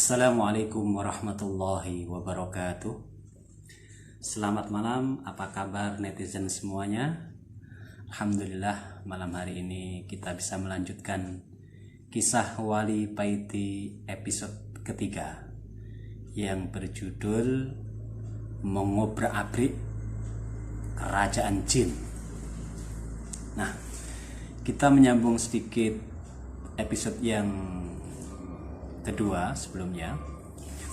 Assalamualaikum warahmatullahi wabarakatuh. Selamat malam, apa kabar netizen semuanya? Alhamdulillah, malam hari ini kita bisa melanjutkan kisah Wali Paiti episode ketiga yang berjudul Mengobrak-abrik Kerajaan Jin. Nah, kita menyambung sedikit episode yang kedua sebelumnya,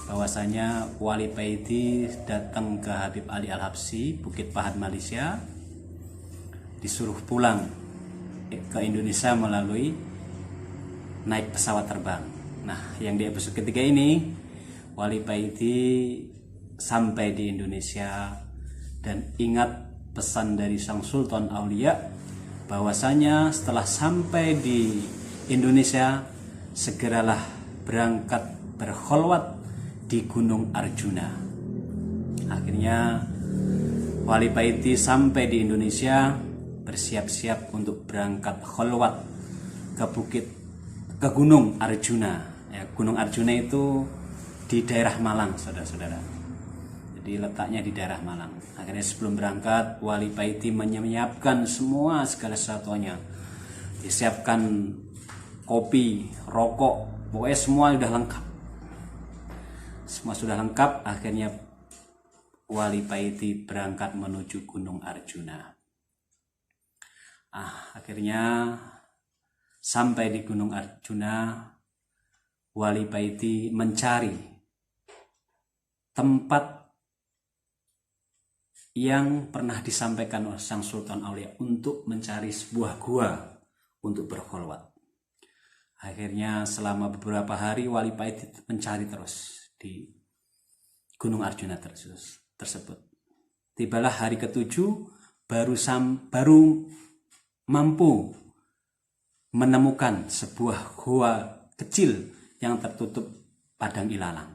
bahwasanya Wali Paiti datang ke Habib Ali Al-Habsyi, Bukit Pahat, Malaysia, disuruh pulang ke Indonesia melalui naik pesawat terbang. Nah, yang di episode ketiga ini Wali Paiti sampai di Indonesia dan ingat pesan dari Sang Sultan Aulia bahwasanya setelah sampai di Indonesia segeralah berangkat berkholwat di Gunung Arjuna. Akhirnya Wali Paiti sampai di Indonesia, bersiap-siap untuk berangkat kholwat ke Gunung Arjuna. Ya, Gunung Arjuna itu di daerah Malang, saudara-saudara. Jadi letaknya di daerah Malang. Akhirnya sebelum berangkat, Wali Paiti menyiapkan segala sesuatunya. Disiapkan kopi, rokok, pokoknya semua sudah lengkap. Semua sudah lengkap. Akhirnya Wali Paiti berangkat menuju Gunung Arjuna. Akhirnya sampai di Gunung Arjuna, Wali Paiti mencari tempat yang pernah disampaikan oleh Sang Sultan Aulia untuk mencari sebuah gua untuk berkholwat. Akhirnya selama beberapa hari Wali Paiti mencari terus di Gunung Arjuna tersebut. Tibalah hari ketujuh, baru mampu menemukan sebuah gua kecil yang tertutup padang ilalang.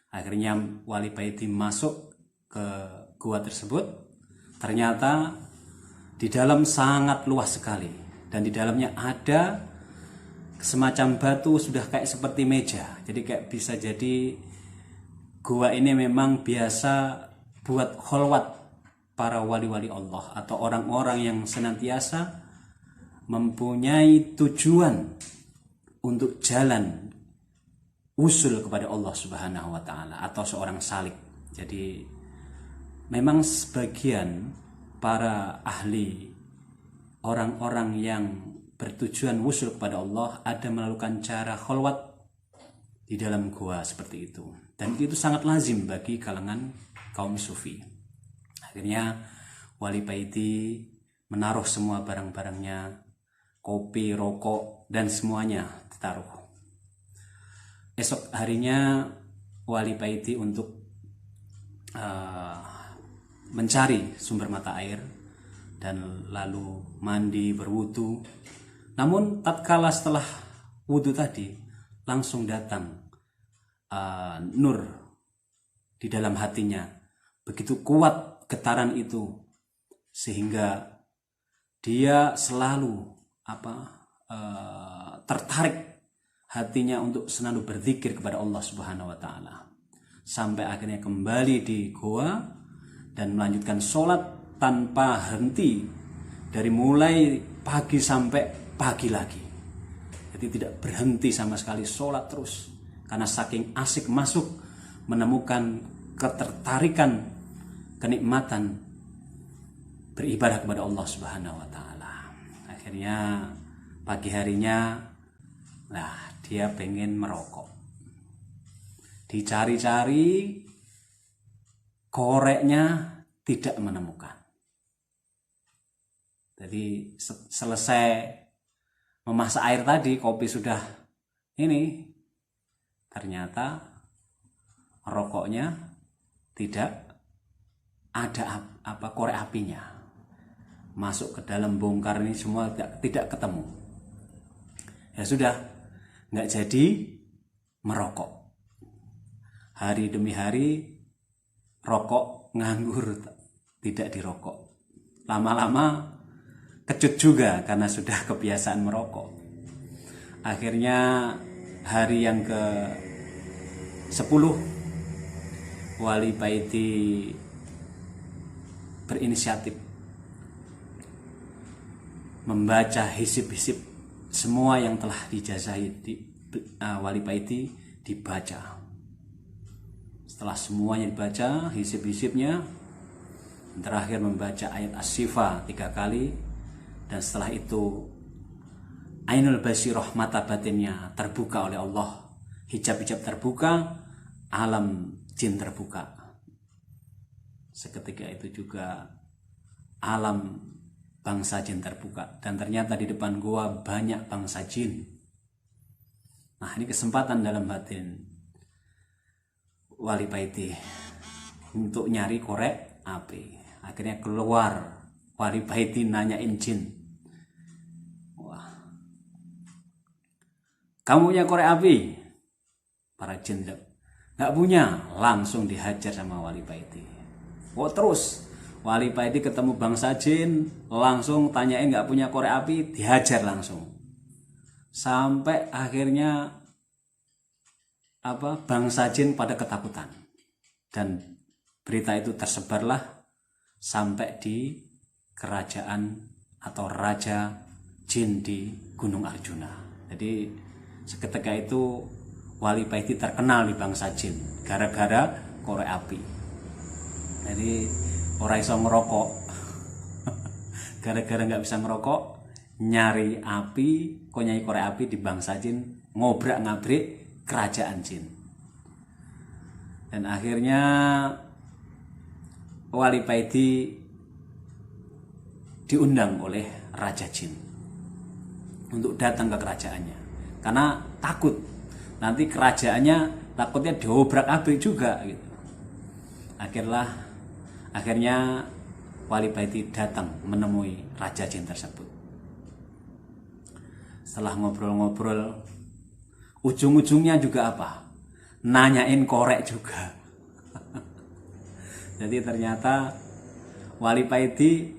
Akhirnya Wali Paiti masuk ke gua tersebut. Ternyata di dalam sangat luas sekali, dan di dalamnya ada semacam batu sudah kayak seperti meja. Jadi kayak bisa jadi gua ini memang biasa buat kholwat para wali-wali Allah atau orang-orang yang senantiasa mempunyai tujuan untuk jalan usul kepada Allah Subhanahu wa taala atau seorang salik. Jadi memang sebagian para ahli, orang-orang yang bertujuan wusul kepada Allah, ada melakukan cara kholwat di dalam gua seperti itu, dan itu sangat lazim bagi kalangan kaum sufi. Akhirnya Wali Paiti menaruh semua barang-barangnya, kopi, rokok, dan semuanya ditaruh. Esok harinya Wali Paiti untuk mencari sumber mata air dan lalu mandi, berwudu. Namun tatkala setelah wudhu tadi, langsung datang nur di dalam hatinya. Begitu kuat getaran itu, sehingga dia selalu tertarik hatinya untuk selalu berzikir kepada Allah Subhanahu wa taala. Sampai akhirnya kembali di goa dan melanjutkan sholat tanpa henti, dari mulai pagi sampai pagi lagi. Jadi tidak berhenti sama sekali, sholat terus, karena saking asik masuk menemukan ketertarikan, kenikmatan beribadah kepada Allah Subhanahu wa taala. Akhirnya pagi harinya dia pengen merokok. Dicari-cari, koreknya tidak menemukan. Jadi selesai memasak air tadi, kopi sudah ini, ternyata rokoknya tidak ada korek apinya. Masuk ke dalam bongkar ini semua tidak ketemu. Ya sudah, nggak jadi merokok. Hari demi hari rokok nganggur, tidak dirokok. Lama-lama kecut juga karena sudah kebiasaan merokok. Akhirnya hari yang 10 wali Paiti berinisiatif membaca hisib-hisib semua yang telah dijazahi wali Paiti dibaca. Setelah semuanya dibaca hisib-hisibnya, terakhir membaca ayat As-Sifa 3 kali, dan setelah itu Ainul Basirah, mata batinnya terbuka oleh Allah, hijab-hijab terbuka, alam jin terbuka. Seketika itu juga alam bangsa jin terbuka, dan ternyata di depan gua banyak bangsa jin. Nah, ini kesempatan dalam batin wali Paiti untuk nyari korek api. Akhirnya keluar wali Paiti nanyain jin, wah, kamu punya korek api? Para jin nggak punya, langsung dihajar sama wali Paiti. Oh, terus wali Paiti ketemu bangsa jin, langsung tanyain nggak punya korek api, dihajar langsung. Sampai akhirnya bangsa jin pada ketakutan, dan berita itu tersebarlah sampai di kerajaan atau raja jin di Gunung Arjuna. Jadi seketika itu wali Paiti terkenal di bangsa jin gara-gara korek api. Jadi orang iso ngerokok gara-gara nggak bisa ngerokok, nyari api, kok nyari korek api di bangsa jin, ngobrak-ngabrik kerajaan jin. Dan akhirnya wali Paiti diundang oleh raja jin untuk datang ke kerajaannya, karena takut nanti kerajaannya takutnya diobrak-abrik juga gitu. Akhirnya wali Paiti datang menemui raja jin tersebut. Setelah ngobrol-ngobrol, ujung-ujungnya juga nanyain korek juga. Jadi ternyata wali Paiti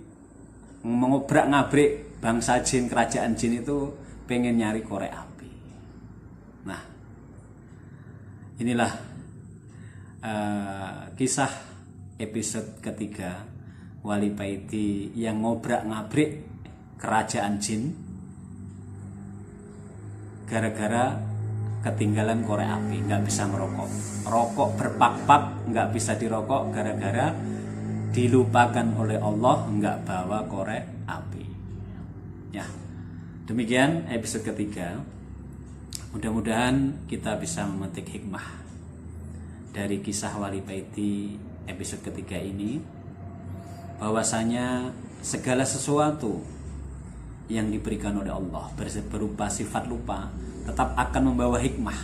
mengobrak-ngabrik bangsa jin, kerajaan jin itu pengen nyari korek api. Nah, inilah kisah episode ketiga wali Paiti yang ngobrak-ngabrik kerajaan jin gara-gara ketinggalan korek api, nggak bisa merokok, rokok berpak-pak nggak bisa dirokok gara-gara dilupakan oleh Allah nggak bawa korek api. Ya, demikian episode ketiga. Mudah-mudahan kita bisa memetik hikmah dari kisah wali Paiti episode ketiga ini, bahwasanya segala sesuatu yang diberikan oleh Allah berupa sifat lupa tetap akan membawa hikmah.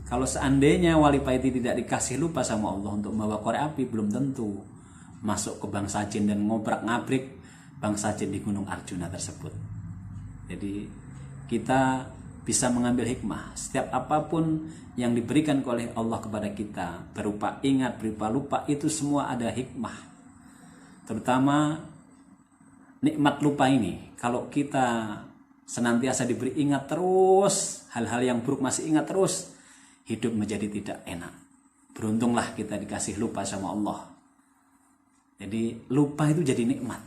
Kalau seandainya wali Paiti tidak dikasih lupa sama Allah untuk membawa korek api, belum tentu masuk ke bangsa jin dan ngobrak-ngabrik bangsa jin di Gunung Arjuna tersebut. Jadi kita bisa mengambil hikmah. Setiap apapun yang diberikan oleh Allah kepada kita, berupa ingat, berupa lupa, itu semua ada hikmah. Terutama nikmat lupa ini, kalau kita senantiasa diberi ingat terus, hal-hal yang buruk masih ingat terus, hidup menjadi tidak enak. Beruntunglah kita dikasih lupa sama Allah. Jadi lupa itu jadi nikmat.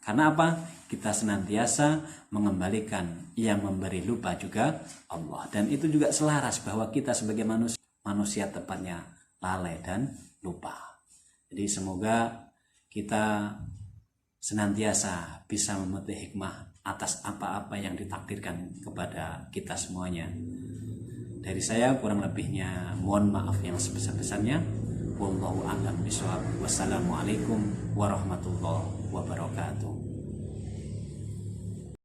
Karena apa? Kita senantiasa mengembalikan yang memberi lupa juga Allah. Dan itu juga selaras bahwa kita sebagai manusia tepatnya lalai dan lupa. Jadi semoga kita senantiasa bisa memetik hikmah atas apa-apa yang ditakdirkan kepada kita semuanya. Dari saya kurang lebihnya mohon maaf yang sebesar-besarnya. Wallahu a'lam bishawab. Wassalamualaikum warahmatullahi wabarakatuh.